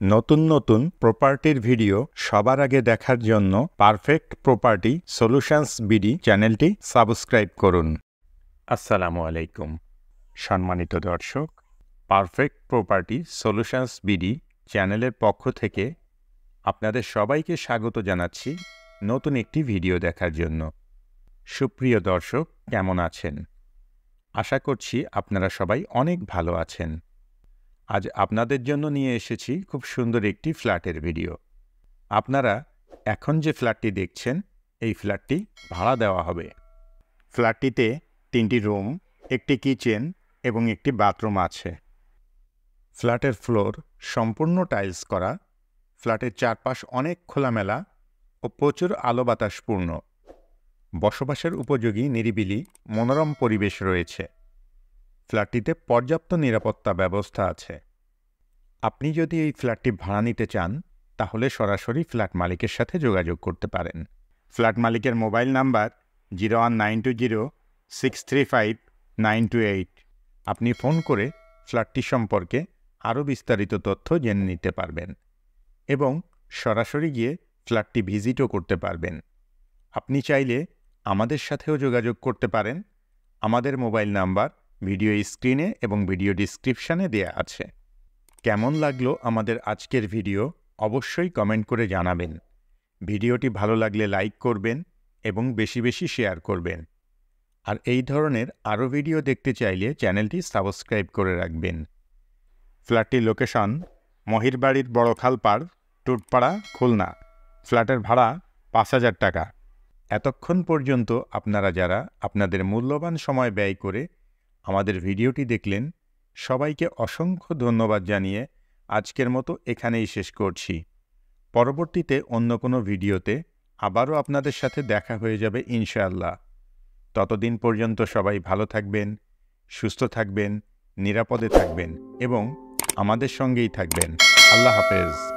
নতুন নতুন প্রপার্টির ভিডিও সবার আগে দেখার জন্য পারফেক্ট প্রপার্টি সলিউশনস বিডি চ্যানেলটি সাবস্ক্রাইব করুন। আসসালামু আলাইকুম সম্মানিত দর্শক, পারফেক্ট প্রপার্টি সলিউশনস বিডি চ্যানেলের পক্ষ থেকে আপনাদের সবাইকে স্বাগত জানাচ্ছি নতুন একটি ভিডিও দেখার জন্য। সুপ্রিয় দর্শক, কেমন আছেন? আশা করছি আপনারা সবাই অনেক ভালো আছেন। আজ আপনাদের জন্য নিয়ে এসেছি খুব সুন্দর একটি ফ্ল্যাটের ভিডিও। আপনারা এখন যে ফ্ল্যাটটি দেখছেন, এই ফ্ল্যাটটি ভাড়া দেওয়া হবে। ফ্ল্যাটটিতে 3টি রুম, একটি কিচেন এবং একটি বাথরুম আছে। ফ্ল্যাটের ফ্লোর সম্পূর্ণ টাইলস করা। ফ্ল্যাটের চারপাশ অনেক খোলামেলা ও প্রচুর আলো বাতাসপূর্ণ। বসবাসের উপযোগী নিরিবিলি মনোরম পরিবেশ রয়েছে। ফ্ল্যাটটিতে পর্যাপ্ত নিরাপত্তা ব্যবস্থা আছে। আপনি যদি এই ফ্ল্যাটটি ভাড়া নিতে চান, তাহলে সরাসরি ফ্ল্যাট মালিকের সাথে যোগাযোগ করতে পারেন। ফ্ল্যাট মালিকের মোবাইল নাম্বার 01920635928। আপনি ফোন করে ফ্ল্যাটটি সম্পর্কে আরও বিস্তারিত তথ্য জেনে নিতে পারবেন এবং সরাসরি গিয়ে ফ্ল্যাটটি ভিজিটও করতে পারবেন। আপনি চাইলে আমাদের সাথেও যোগাযোগ করতে পারেন। আমাদের মোবাইল নাম্বার ভিডিও স্ক্রিনে এবং ভিডিও ডিসক্রিপশানে দেয়া আছে। কেমন লাগলো আমাদের আজকের ভিডিও অবশ্যই কমেন্ট করে জানাবেন। ভিডিওটি ভালো লাগলে লাইক করবেন এবং বেশি বেশি শেয়ার করবেন। আর এই ধরনের আরও ভিডিও দেখতে চাইলে চ্যানেলটি সাবস্ক্রাইব করে রাখবেন। ফ্ল্যাটটির লোকেশন মহিরবাড়ির বড়খালপাড়, টুটপাড়া, খুলনা। ফ্ল্যাটের ভাড়া 5,000 টাকা। এতক্ষণ পর্যন্ত আপনারা যারা আপনাদের মূল্যবান সময় ব্যয় করে আমাদের ভিডিওটি দেখলেন, সবাইকে অসংখ্য ধন্যবাদ জানিয়ে আজকের মতো এখানেই শেষ করছি। পরবর্তীতে অন্য কোনো ভিডিওতে আবারও আপনাদের সাথে দেখা হয়ে যাবে ইনশাআল্লাহ। ততদিন পর্যন্ত সবাই ভালো থাকবেন, সুস্থ থাকবেন, নিরাপদে থাকবেন এবং আমাদের সঙ্গেই থাকবেন। আল্লাহ হাফেজ।